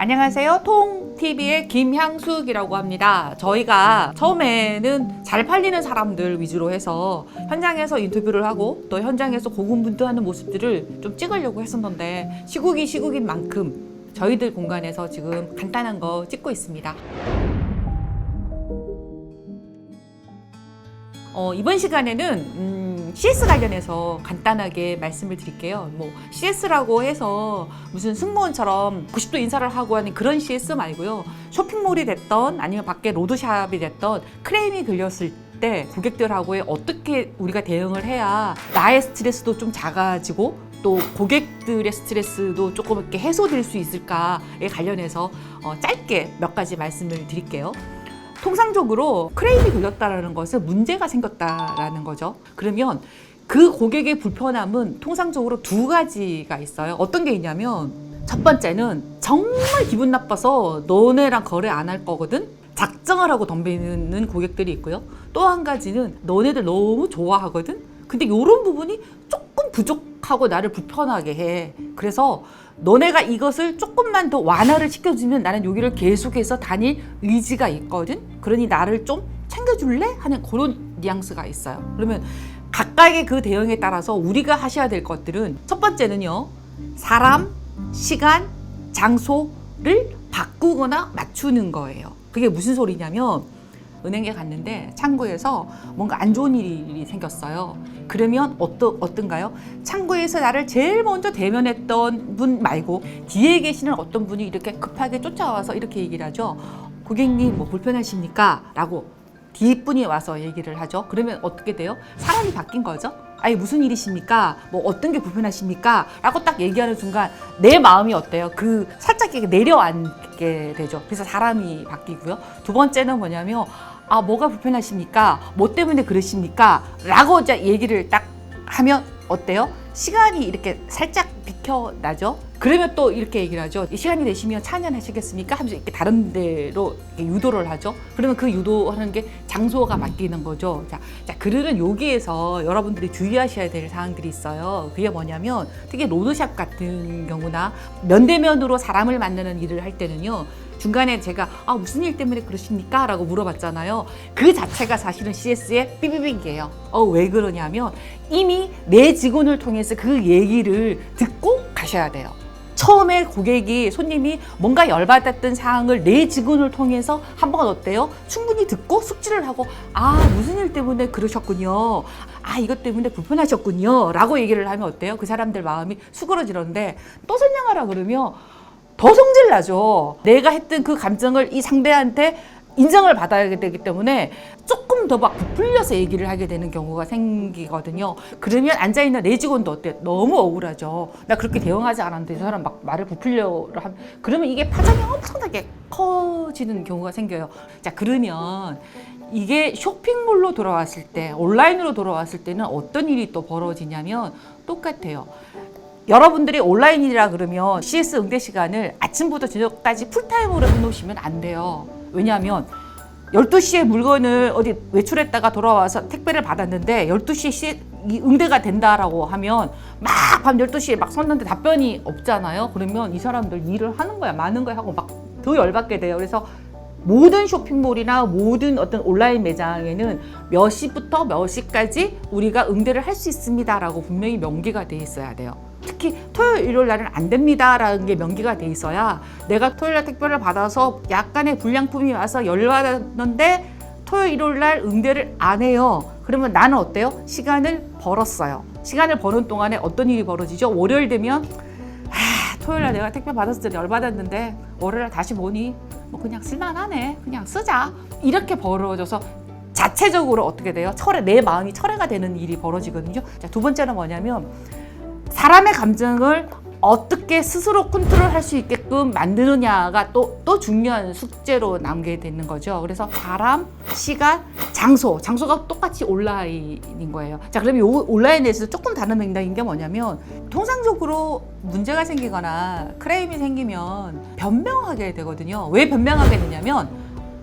안녕하세요. 통TV의 김향숙이라고 합니다. 저희가 처음에는 잘 팔리는 사람들 위주로 해서 현장에서 인터뷰를 하고 또 현장에서 고군분투하는 모습들을 좀 찍으려고 했었는데 시국이 시국인 만큼 저희들 공간에서 지금 간단한 거 찍고 있습니다. 이번 시간에는 CS 관련해서 간단하게 말씀을 드릴게요. CS라고 해서 무슨 승무원처럼 90도 인사를 하고 하는 그런 CS 말고요. 쇼핑몰이 됐던 아니면 밖에 로드샵이 됐던 크레임이 걸렸을 때 고객들하고의 어떻게 우리가 대응을 해야 나의 스트레스도 좀 작아지고 또 고객들의 스트레스도 조금 이렇게 해소될 수 있을까에 관련해서 짧게 몇 가지 말씀을 드릴게요. 통상적으로 크레임이 걸렸다는 것은 문제가 생겼다라는 거죠. 그러면 그 고객의 불편함은 통상적으로 두 가지가 있어요. 어떤 게 있냐면 첫 번째는 정말 기분 나빠서 너네랑 거래 안 할 거거든? 작정을 하고 덤비는 고객들이 있고요. 또 한 가지는 너네들 너무 좋아하거든? 근데 이런 부분이 조금 부족하고 나를 불편하게 해. 그래서 너네가 이것을 조금만 더 완화를 시켜주면 나는 여기를 계속해서 다닐 의지가 있거든. 그러니 나를 좀 챙겨줄래? 하는 그런 뉘앙스가 있어요. 그러면 각각의 그 대응에 따라서 우리가 하셔야 될 것들은 첫 번째는요. 사람, 시간, 장소를 바꾸거나 맞추는 거예요. 그게 무슨 소리냐면 은행에 갔는데 창구에서 뭔가 안 좋은 일이 생겼어요. 그러면 어떤가요? 창구에서 나를 제일 먼저 대면했던 분 말고 뒤에 계시는 어떤 분이 이렇게 급하게 쫓아와서 이렇게 얘기를 하죠. 고객님 뭐 불편하십니까? 라고 뒷분이 와서 얘기를 하죠. 그러면 어떻게 돼요? 사람이 바뀐 거죠. 아니 무슨 일이십니까? 뭐 어떤 게 불편하십니까? 라고 딱 얘기하는 순간 내 마음이 어때요? 살짝 이렇게 내려앉게 되죠. 그래서 사람이 바뀌고요. 두 번째는 뭐냐면 뭐가 불편하십니까? 뭐 때문에 그러십니까? 라고 이제 얘기를 딱 하면 어때요? 시간이 이렇게 살짝 비켜나죠? 그러면 또 이렇게 얘기를 하죠. 시간이 되시면 차 한잔 하시겠습니까? 하면서 이렇게 다른 데로 이렇게 유도를 하죠. 그러면 그 유도하는 게 장소가 바뀌는 거죠. 자, 그러는 여기에서 여러분들이 주의하셔야 될 사항들이 있어요. 그게 뭐냐면 특히 로드샵 같은 경우나 면대면으로 사람을 만나는 일을 할 때는요. 중간에 제가 무슨 일 때문에 그러십니까? 라고 물어봤잖아요. 그 자체가 사실은 CS의 삐삐빅이에요. 왜 그러냐면 이미 내 직원을 통해서 그 얘기를 듣고 가셔야 돼요. 처음에 손님이 뭔가 열받았던 사항을 내 직원을 통해서 한번 어때요? 충분히 듣고 숙지를 하고 무슨 일 때문에 그러셨군요. 이것 때문에 불편하셨군요. 라고 얘기를 하면 어때요? 그 사람들 마음이 수그러지는데 또 설명하라 그러면 더 성질나죠. 내가 했던 그 감정을 이 상대한테 인정을 받아야 되기 때문에 조금 더 막 부풀려서 얘기를 하게 되는 경우가 생기거든요. 그러면 앉아있는 내 직원도 어때? 너무 억울하죠. 나 그렇게 대응하지 않았는데 이 사람 막 말을 부풀려 하면 그러면 이게 파장이 엄청나게 커지는 경우가 생겨요. 자, 그러면 이게 쇼핑몰로 돌아왔을 때, 온라인으로 돌아왔을 때는 어떤 일이 또 벌어지냐면 똑같아요. 여러분들이 온라인이라 그러면 CS 응대 시간을 아침부터 저녁까지 풀타임으로 해놓으시면 안 돼요. 왜냐하면 12시에 물건을 어디 외출했다가 돌아와서 택배를 받았는데 12시에 응대가 된다라고 하면 막 밤 12시에 막 섰는데 답변이 없잖아요. 그러면 이 사람들 일을 하는 거야, 마는 거야 하고 막 더 열받게 돼요. 그래서 모든 쇼핑몰이나 모든 어떤 온라인 매장에는 몇 시부터 몇 시까지 우리가 응대를 할 수 있습니다라고 분명히 명기가 돼 있어야 돼요. 특히 토요일, 일요일 날은 안 됩니다라는 게 명기가 돼 있어야 내가 토요일 날 택배를 받아서 약간의 불량품이 와서 열받았는데 토요일, 일요일 날 응대를 안 해요. 그러면 나는 어때요? 시간을 벌었어요. 시간을 버는 동안에 어떤 일이 벌어지죠? 월요일 되면 토요일 날 내가 택배 받았을 때 열받았는데 월요일 날 다시 보니 뭐 그냥 쓸만하네. 그냥 쓰자. 이렇게 벌어져서 자체적으로 어떻게 돼요? 내 마음이 철회가 되는 일이 벌어지거든요. 자, 두 번째는 뭐냐면 사람의 감정을 어떻게 스스로 컨트롤할 수 있게끔 만드느냐가 또 중요한 숙제로 남게 되는 거죠. 그래서 사람, 시간, 장소가 똑같이 온라인인 거예요. 자, 그러면 이 온라인에서 조금 다른 맥락인 게 뭐냐면 통상적으로 문제가 생기거나 크레임이 생기면 변명하게 되거든요. 왜 변명하게 되냐면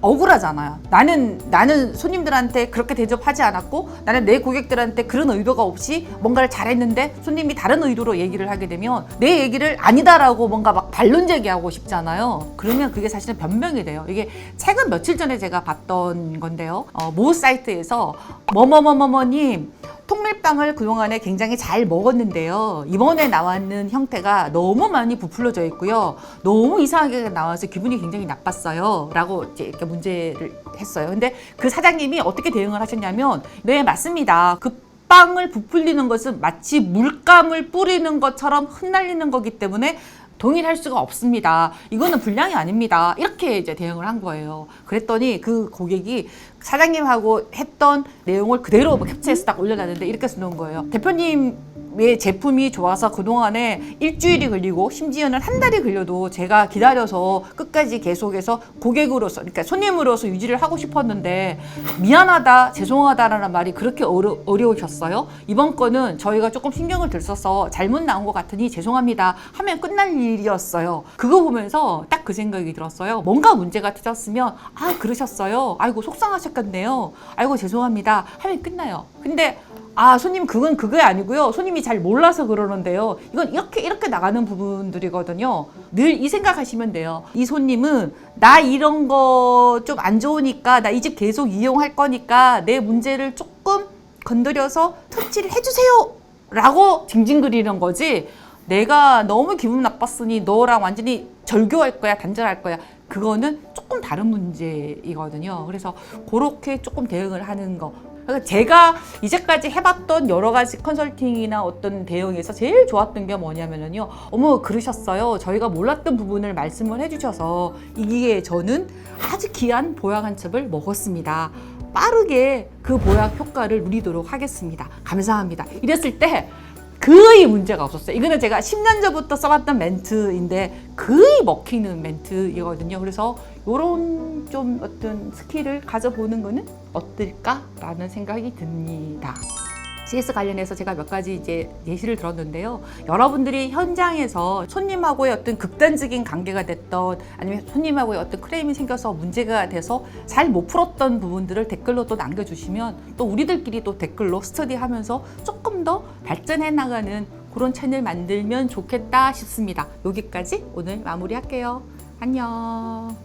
억울하잖아요. 나는 손님들한테 그렇게 대접하지 않았고 나는 내 고객들한테 그런 의도가 없이 뭔가를 잘했는데 손님이 다른 의도로 얘기를 하게 되면 내 얘기를 아니다라고 뭔가 막 반론 제기하고 싶잖아요. 그러면 그게 사실은 변명이 돼요. 이게 최근 며칠 전에 제가 봤던 건데요. 모 사이트에서 뭐뭐뭐뭐님 통밀빵을 그동안에 굉장히 잘 먹었는데요. 이번에 나왔는 형태가 너무 많이 부풀려져 있고요. 너무 이상하게 나와서 기분이 굉장히 나빴어요. 라고 이제 이렇게 문제를 했어요. 근데 그 사장님이 어떻게 대응을 하셨냐면, 네, 맞습니다. 그 빵을 부풀리는 것은 마치 물감을 뿌리는 것처럼 흩날리는 거기 때문에 동일할 수가 없습니다. 이거는 불량이 아닙니다. 이렇게 이제 대응을 한 거예요. 그랬더니 그 고객이 사장님하고 했던 내용을 그대로 캡처해서 딱 올려놨는데 이렇게 써놓은 거예요. 대표님의 제품이 좋아서 그동안에 일주일이 걸리고 심지어는 한 달이 걸려도 제가 기다려서 끝까지 계속해서 고객으로서, 그러니까 손님으로서 유지를 하고 싶었는데 미안하다, 죄송하다라는 말이 그렇게 어려우셨어요. 이번 거는 저희가 조금 신경을 들 써서 잘못 나온 것 같으니 죄송합니다 하면 끝날 일이었어요. 그거 보면서 딱 그 생각이 들었어요. 뭔가 문제가 터졌으면 그러셨어요. 아이고 속상하셨겠네요. 아이고 죄송합니다 하면 끝나요. 근데 손님 그건 그게 아니고요. 손님이 잘 몰라서 그러는데요. 이건 이렇게 나가는 부분들이거든요. 늘 이 생각하시면 돼요. 이 손님은 나 이런 거 좀 안 좋으니까 나 이 집 계속 이용할 거니까 내 문제를 조금 건드려서 터치를 해주세요 라고 징징거리는 거지, 내가 너무 기분 나빴으니 너랑 완전히 절교할 거야, 단절할 거야, 그거는 조금 다른 문제이거든요. 그래서 그렇게 조금 대응을 하는 거. 그러니까 제가 이제까지 해봤던 여러 가지 컨설팅이나 어떤 대응에서 제일 좋았던 게 뭐냐면요. 어머 그러셨어요. 저희가 몰랐던 부분을 말씀을 해주셔서 이게 저는 아주 귀한 보약 한 첩을 먹었습니다. 빠르게 그 보약 효과를 누리도록 하겠습니다. 감사합니다. 이랬을 때 거의 문제가 없었어요. 이거는 제가 10년 전부터 써봤던 멘트인데 거의 먹히는 멘트이거든요. 그래서 이런 좀 어떤 스킬을 가져보는 거는 어떨까라는 생각이 듭니다. CS 관련해서 제가 몇 가지 이제 예시를 들었는데요. 여러분들이 현장에서 손님하고의 어떤 극단적인 관계가 됐던, 아니면 손님하고의 어떤 크레임이 생겨서 문제가 돼서 잘 못 풀었던 부분들을 댓글로 또 남겨주시면 또 우리들끼리 또 댓글로 스터디하면서 조금 더 발전해 나가는 그런 채널 만들면 좋겠다 싶습니다. 여기까지 오늘 마무리할게요. 안녕.